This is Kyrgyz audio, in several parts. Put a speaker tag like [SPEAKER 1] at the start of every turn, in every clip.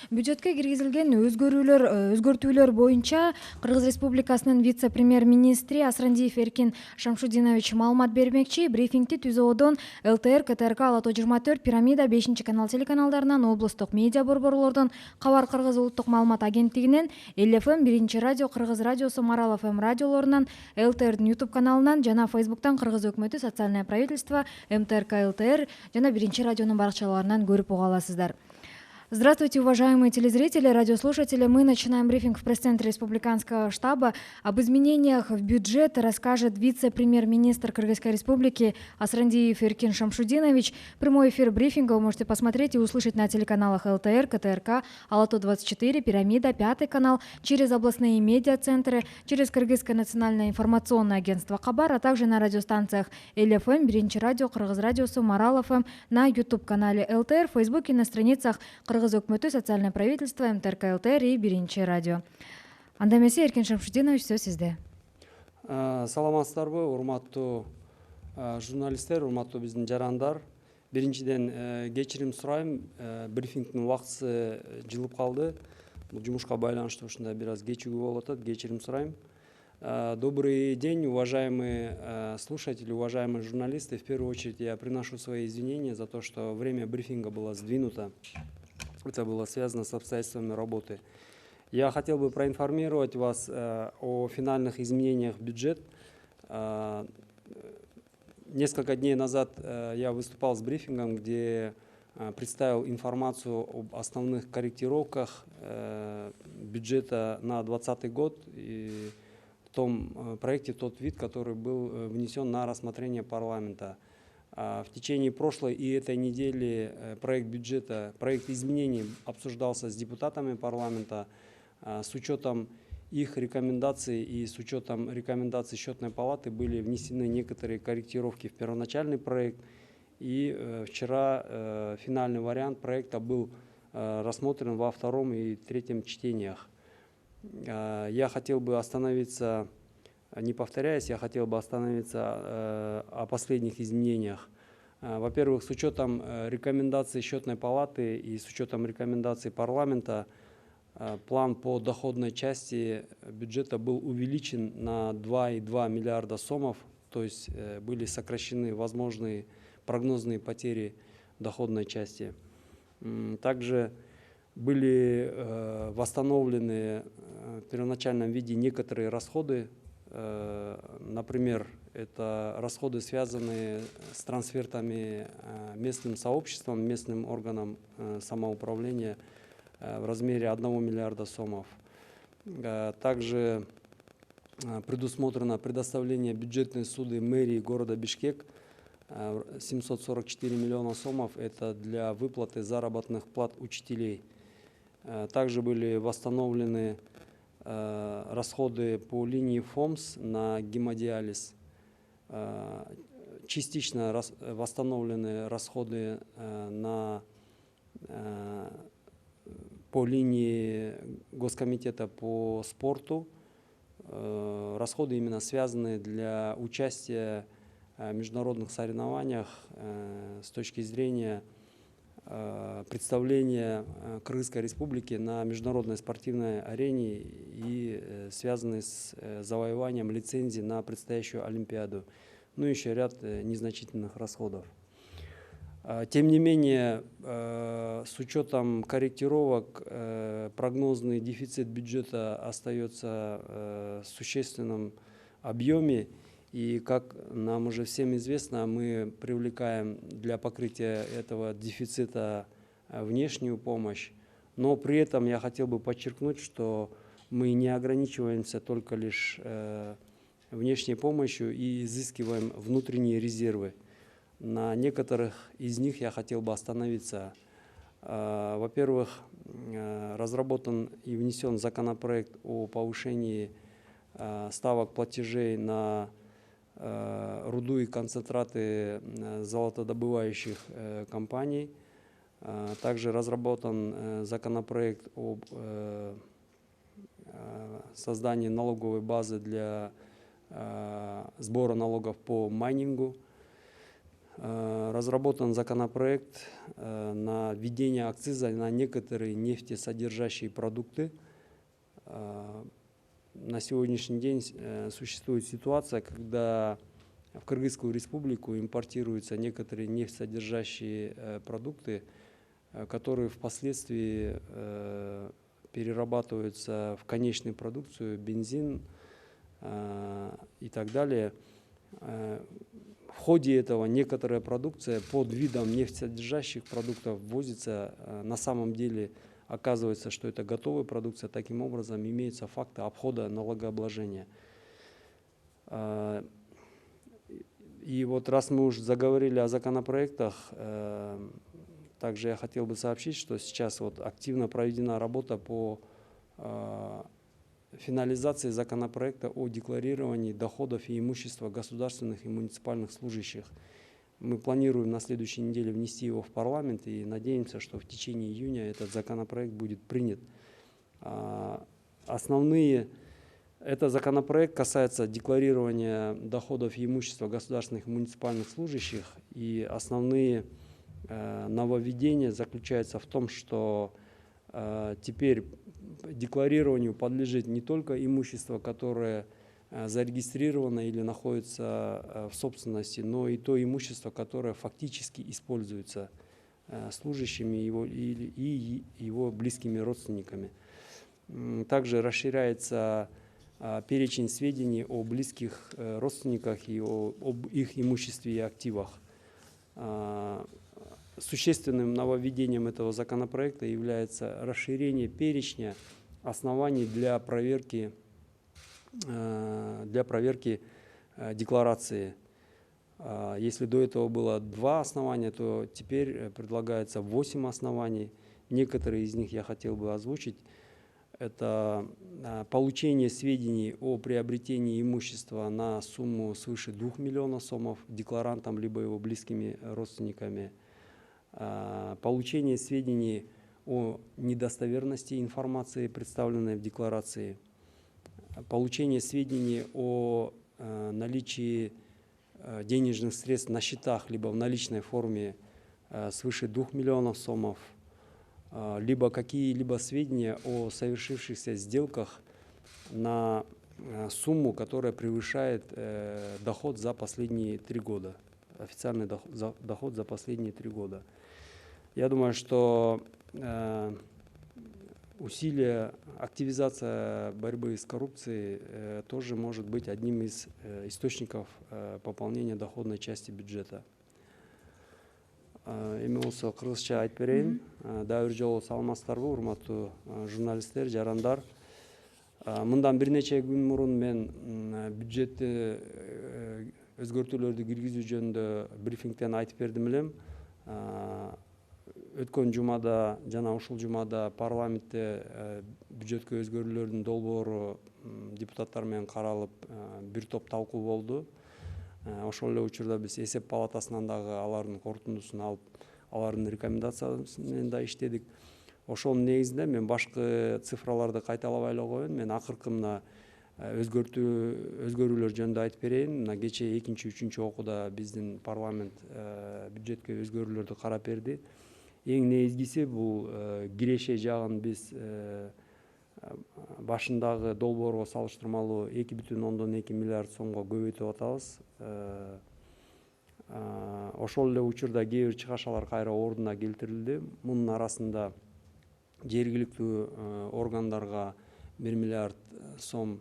[SPEAKER 1] Бюджетке киргизилген өзгөртүүлөр боюнча Кыргыз Республикасынын вице-премьер-министри Асрандиев Эркин Шамшудинович маалымат бермекчи. Брифингти ТүЗОдон ЛТР, КТРК, Ала тоо 24, Пирамида, 5-канал телеканалдарынан, облустук медиа борборлордон, Кабар Кыргыз улуттук маалымат агенттигинен, ЛФМ, 1-радио, Кыргыз радиосу, Марал ФМ радиолорунан, ЛТРдин YouTube каналынан жана Фейсбуктан Кыргыз өкмөтү, Социальное правительство, МТРК ЛТР жана 1-радионун баракчаларынан көрүп уга аласыздар. Здравствуйте, уважаемые телезрители, радиослушатели. Мы начинаем брифинг в пресс-центре Республиканского штаба. Об изменениях в бюджет расскажет вице-премьер-министр Кыргызской Республики Асрандиев Эркин Шамшудинович. Прямой эфир брифинга вы можете посмотреть и услышать на телеканалах ЛТР, КТРК, Ала тоо 24, Пирамида, 5 канал, через областные медиа-центры, через Кыргызское национальное информационное агентство Кабар, а также на радиостанциях ЛФМ, 1-радио, Кыргыз радиосу, Марал ФМ, на YouTube-канале ЛТР, в Фейсбуке, на страницах Кыргыз өкмөтү, Социальное правительство, МТРК ЛТР и 1-радио. Анда эмесе Эркин Шамшудинович, сөз сизде.
[SPEAKER 2] Саламатсыздарбы, урматтуу журналисттер, урматтуу биздин жарандар. Биринчиден кечирим сурайм, брифингдин убактысы жылып калды. Бул жумушка байланыштуу ушундай бир аз кечигүү болуп атат, кечирим сурайм. Добрый день, уважаемые слушатели, уважаемые журналисты. В первую очередь я приношу свои извинения за то, что время брифинга было сдвинуто. Это было связано с обстоятельствами работы. Я хотел бы проинформировать вас о финальных изменениях в бюджет. Несколько дней назад я выступал с брифингом, где представил информацию об основных корректировках бюджета на 2020 год и в том проекте, тот вид, который был внесен на рассмотрение парламента. В течение прошлой и этой недели проект бюджета, проект изменений обсуждался с депутатами парламента. С учетом их рекомендаций и с учетом рекомендаций Счетной палаты были внесены некоторые корректировки в первоначальный проект. И вчера финальный вариант проекта был рассмотрен во втором и третьем чтениях. Я хотел бы остановиться, не повторяясь, я хотел бы остановиться о последних изменениях. Во-первых, с учетом рекомендаций Счетной палаты и с учетом рекомендаций парламента, план по доходной части бюджета был увеличен на 2,2 миллиарда сомов, то есть были сокращены возможные прогнозные потери доходной части. Также были восстановлены в первоначальном виде некоторые расходы. Например, это расходы, связанные с трансфертами местным сообществом, местным органам самоуправления в размере 1 миллиарда сомов. Также предусмотрено предоставление бюджетной ссуды мэрии города Бишкек 744 миллиона сомов. Это для выплаты заработных плат учителей. Также были восстановлены расходы по линии ФОМС на гемодиализ. Частично восстановлены расходы по линии Госкомитета по спорту. Расходы именно связаны для участия в международных соревнованиях с точки зрения представления Кыргызской Республики на международной спортивной арене и связанные с завоеванием лицензии на предстоящую Олимпиаду. Ну и еще ряд незначительных расходов. Тем не менее, с учетом корректировок, прогнозный дефицит бюджета остается в существенном объеме. И, как нам уже всем известно, мы привлекаем для покрытия этого дефицита внешнюю помощь. Но при этом я хотел бы подчеркнуть, что мы не ограничиваемся только лишь внешней помощью и изыскиваем внутренние резервы. На некоторых из них я хотел бы остановиться. Во-первых, разработан и внесен законопроект о повышении ставок платежей на руду и концентраты золотодобывающих компаний. Также разработан законопроект об создании налоговой базы для сбора налогов по майнингу. разработан законопроект на введение акциза на некоторые нефтесодержащие продукты. На сегодняшний день существует ситуация, когда в Кыргызскую республику импортируются некоторые нефтесодержащие продукты, которые впоследствии перерабатываются в конечную продукцию, бензин и так далее. В ходе этого некоторая продукция под видом нефтесодержащих продуктов ввозится. На самом деле оказывается, что это готовая продукция. Таким образом, имеются факты обхода налогообложения. И вот раз мы уже заговорили о законопроектах, также я хотел бы сообщить, что сейчас вот активно проведена работа по финализации законопроекта о декларировании доходов и имущества государственных и муниципальных служащих. Мы планируем на следующей неделе внести его в парламент и надеемся, что в течение июня этот законопроект будет принят. Этот законопроект касается декларирования доходов и имущества государственных и муниципальных служащих, и основные нововведения заключаются в том, что теперь декларированию подлежит не только имущество, которое зарегистрировано или находится в собственности, но и то имущество, которое фактически используется служащими и его близкими родственниками. Также расширяется перечень сведений о близких родственниках и об их имуществе и активах. Существенным нововведением этого законопроекта является расширение перечня оснований для проверки декларации. Если до этого было 2 основания, то теперь предлагается 8 оснований. Некоторые из них я хотел бы озвучить. Это получение сведений о приобретении имущества на сумму свыше 2 миллионов сомов декларантом либо его близкими родственниками. Получение сведений о недостоверности информации, представленной в декларации. Получение сведений о наличии денежных средств на счетах либо в наличной форме свыше 2 миллионов сомов, либо какие-либо сведения о совершившихся сделках на сумму, которая превышает доход за последние 3 года, официальный доход за последние 3 года. Я думаю, что активизация борьбы с коррупцией тоже может быть одним из источников пополнения доходной части бюджета. Эми болсо кыргызча айтып берейин. Дагы бир жолу саламатсыздарбы, урматтуу журналисттер, жарандар. Мындан бир нече күн мурун мен бюджетти өзгөртүүлөрдү киргизүү жөнүндө брифингден айтып бердим элем. Өткөн жумада жана ушул жумада парламентте бюджетке өзгөрүүлөрдүн долбоору депутаттар менен каралып бир топ талкуу болду. Ошол эле учурда биз эсеп палатасынан дагы алардын корутундусун алып, алардын рекомендациясы менен да иштедик. Ошонун негизинде мен башкы цифраларды кайталабай эле коеюн. Мен акыркы мына өзгөрүүлөр жөнүндө айтып берейин. Мына кечээ 2-3 окууда биздин парламент бюджетке өзгөрүүлөрдү карап берди. Эң негизгиси бул киреше жагын биз башындагы долбоорго салыштырмалуу 2,2 миллиард сомго көбөйтүп атабыз. Ошол эле учурда кээ бир чыгашалар кайра ордуна келтирилди. Мунун арасында жергиликтүү органдарга 1 миллиард сом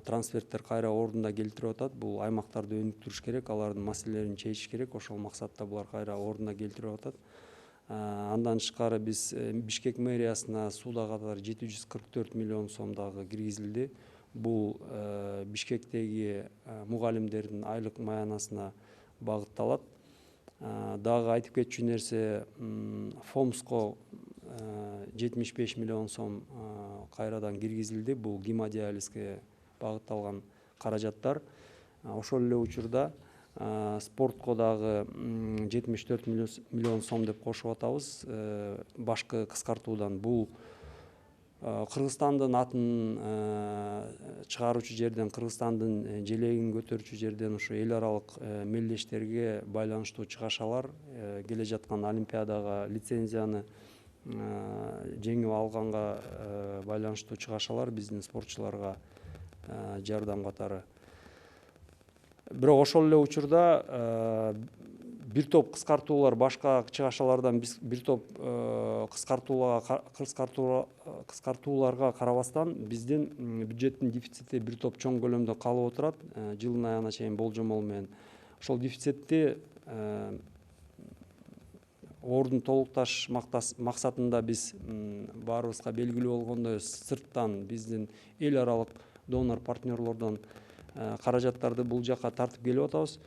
[SPEAKER 2] трансферттер кайра ордуна келтирип атат. Бул аймактарды өнүктүрүш керек, алардын маселелерин чечиш керек. Ошол максатта булар кайра ордуна келтирип атат. Андан тышкары биз Бишкек мэриясына суда катар 744 миллион сом дагы киргизилди. Бул Бишкектеги мугалимдердин айлык маянасына багытталат. Дагы айтып кетчү нерсе, ФОМСко 75 миллион сом кайрадан киргизилди. Бул гемодиализге багытталган каражаттар. Ошол эле учурда спортко дагы 74 миллион сом деп кошуп атабыз. Башкы кыскартуудан бул Кыргызстандын атын чыгаруучу жерден, Кыргызстандын желегин көтөрүүчү жерден ушу эл аралык мелдештерге байланыштуу чыгашалар, келе жаткан Олимпиадага лицензияны жеңип алганга байланыштуу чыгашалар биздин спортчуларга жардам катары. Бирок ошол эле учурда бир топ кыскартуулар, башка чыгашалардан бир топ кыскартууларга карабастан биздин бюджеттин дефицити бир топ чоң көлөмдө калып отурат. Жылдын аягына чейин болжомол менен ошол дефицитти ордун толукташ максатында биз баарыбызга белгилүү болгондой сырттан биздин эл аралык донор партнерлордон каражаттарды бул жака тартып келип атабыз.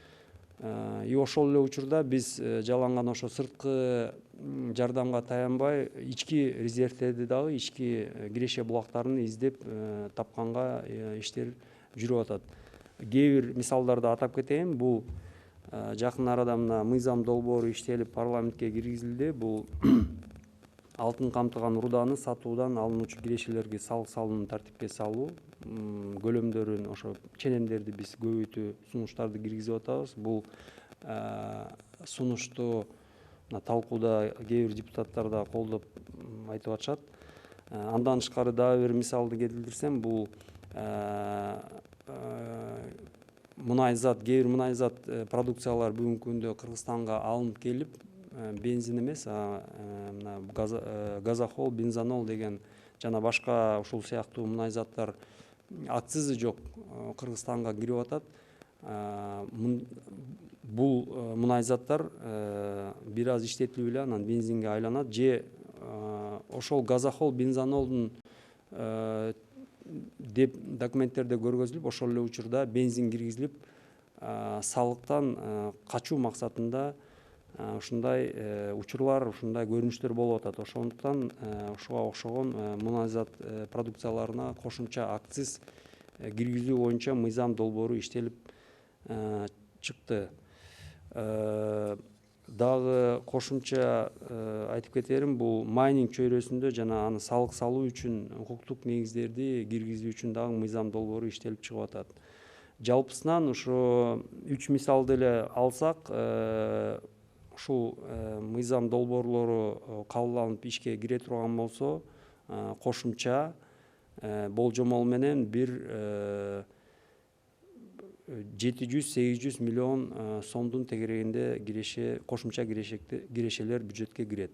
[SPEAKER 2] И ошол эле учурда биз жаланган ошо сырткы жардамга таянбай ички резервтерди дагы, ички киреше булактарын издеп тапканга иштер жүрүп атат. Кээ бир мисалдарды атап кетейин. Бул жакын арада мына мыйзам долбоору иштелип парламентке киргизилди. Бул алтын камтыган руданы сатуудан алынуучу кирешелерге салык салуунун тартипке салуу көлөмдөрүн, ошо ченемдерди биз көбөйтүү сунуштарды киргизип атабыз. Бул сунушту талкууда кээ бир депутаттар да колдоп айтып атышат. Андан тышкары дагы бир мисалды келтирсем, бул мунайзат, кээ бир мунайзат продукциялар бүгүнкү күндө Кыргызстанга алынып келип, бензин эмес, мына газохол, бензонол деген жана башка ушул сыяктуу мунайзаттар акцизы жок Кыргызстанга кирип атат. Бул мунайзаттар бир аз иштетилип эле анан бензинге айланат, же ошол газохол, бензонолдун деп документтерде көргөзүлүп, ошол эле учурда бензин киргизилип, салыктан качуу максатында ушундай учурлар, ушундай көрүнүштөр болуп атат. Ошондуктан ушуга окшогон мунайзат продукцияларына кошумча акциз киргизүү боюнча мыйзам долбоору иштелип чыкты. Дагы кошумча айтып кетерим, бул майнинг чөйрөсүндө жана аны салык салуу үчүн укуктук негиздерди киргизүү үчүн дагы мыйзам долбоору иштелип чыгып атат. Жалпысынан ушу 3 мисалды эле алсак, ушул мыйзам долбоорлору кабыл алынып ишке кире турган болсо, кошумча болжомол менен бир 700-800 миллион сомдун тегерегинде кошумча кирешелер бюджетке кирет.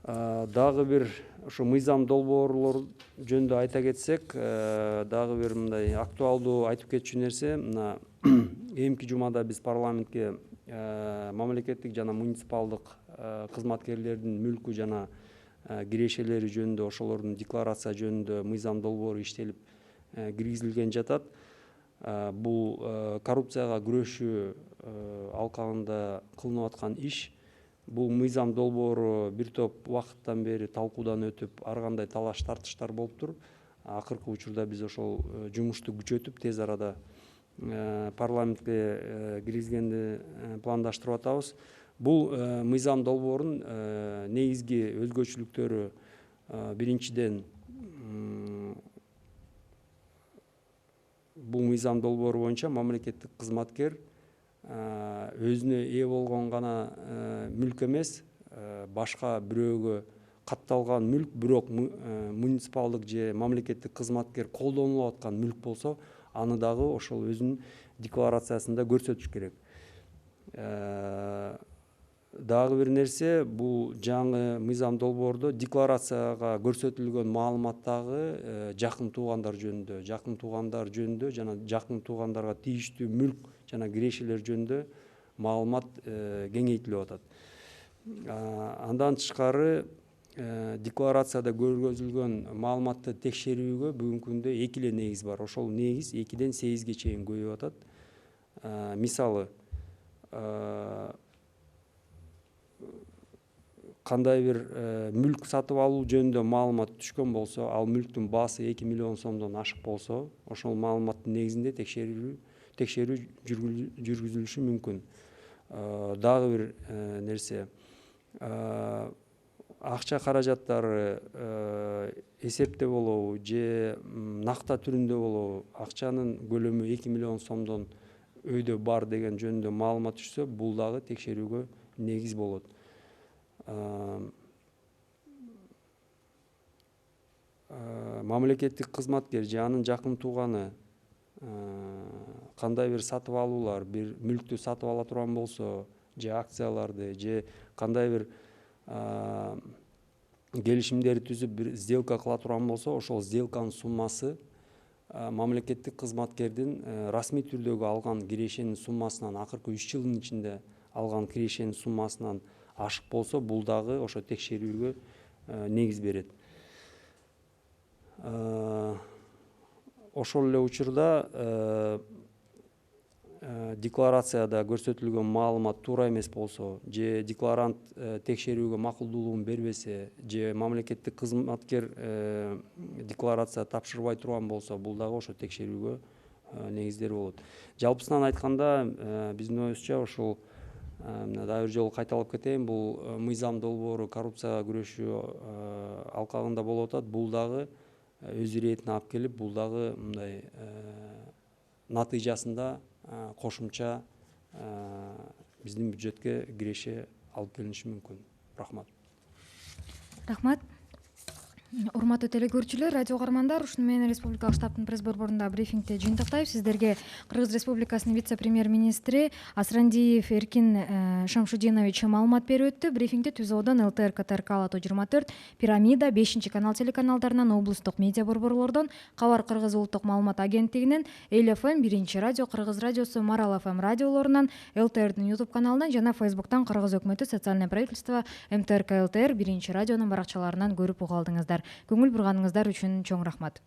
[SPEAKER 2] Дагы бир ушу мыйзам долбоорлор жөнүндө айта кетсек, дагы бир мындай актуалдуу айтып кетчү нерсе, мына эмки жумада биз парламентке мамлекеттик жана муниципалдык кызматкерлердин мүлкү жана кирешелери жөнүндө, ошолордун декларация жөнүндө мыйзам долбоору иштелип киргизилген жатат. Бул коррупцияга күрөшүү алкагында кылынып аткан иш. Бул мыйзам долбоору бир топ убакыттан бери талкуудан өтүп, ар кандай талаш тартыштар болуптур. Акыркы учурда биз ошол жумушту күчөтүп, тез арада парламентке киргизгенди пландаштырып атабыз. Бул мыйзам долбоорунун негизги өзгөчөлүктөрү биринчиден бул мыйзам долбоору боюнча мамлекеттик кызматкер өзүнө ээ болгон гана мүлк эмес, башка бирөөгө катталган мүлк, бирок муниципалдык же мамлекеттик кызматкер колдонулуп аткан мүлк болсо, аны дагы ошол өзүнүн декларациясында көрсөтүш керек. Дагы бир нерсе, бул жаңы мыйзам долбоордо декларацияга көрсөтүлгөн маалыматтагы жакын туугандар жөнүндө жана жакын туугандарга тийиштүү мүлк жана кирешелер жөнүндө маалымат кеңейтилип атат. Андан тышкары декларацияда көргөзүлгөн маалыматты текшерүүгө бүгүнкү күндө 2 эле негиз бар. Ошол негиз 2-ден 8-ге чейин көбөйүп атат. Мисалы, кандай бир мүлк сатып алуу жөнүндө маалымат түшкөн болсо, ал мүлктүн баасы 2 миллион сомдон ашык болсо, ошол маалыматтын негизинде текшерүү жүргүзүлүшү мүмкүн. Дагы бир нерсе, акча каражаттары эсепте болобу же накта түрүндө болобу, акчанын көлөмү 2 миллион сомдон өйдө бар деген жөнүндө маалымат түшсө, бул дагы текшерүүгө негиз болот. Мамлекеттик кызматкер же анын жакын тууганы кандай бир сатып алуулар, бир мүлктү сатып ала турган болсо, же акцияларды, же кандай бир келишимдерди түзүп бир сделка кыла турган болсо, ошол сделканын суммасы мамлекеттик кызматкердин расмий түрдөгү алган кирешенин суммасынан, акыркы 3 жылдын ичинде алган кирешенин суммасынан ашык болсо, бул дагы ошо текшерүүгө негиз берет. Ошол эле учурда декларацияда көрсөтүлгөн маалымат туура эмес болсо, же декларант текшерүүгө макулдуулугун бербесе, же мамлекеттик кызматкер декларация тапшырбай турган болсо, бул дагы ошо текшерүүгө негиздер болот. Жалпысынан айтканда, биздин оюбузча ушул дагы бир жолу кайталап кетейин, бул мыйзам долбоору коррупцияга күрөшүү алкагында болуп атат. Бул дагы өз иретине алып келип, бул дагы мындай натыйжасында кошумча биздин бюджетке киреше алып келиниши мүмкүн. Рахмат.
[SPEAKER 1] Рахмат. Урматтуу телекөрүүчүлөр, радио угармандар, ушуну менен Республикалык штабтын пресс борборунда брифингти жыйынтыктайбыз. Сиздерге Кыргыз Республикасынын вице-премьер-министри Асрандиев Эркин Шамшудинович маалымат берип өттү. Брифингти ТүЗОдон ЛТР КТРК Ала 24, Пирамида, 5-канал телеканалдарынан, облустук медиа борборлордон, Кабар Кыргыз улуттук маалымат агенттигинен, Эл ФМ, 1-радио, Кыргыз радиосу, Марал ФМ радиолорунан, ЛТРдин YouTube каналынан жана Facebook'тан Кыргыз өкмөтү социальное правительство МТРК ЛТР 1-радионун баракчаларынан көрүп уга алдыңыздар. Көңүл бурганыңыздар үчүн чоң рахмат.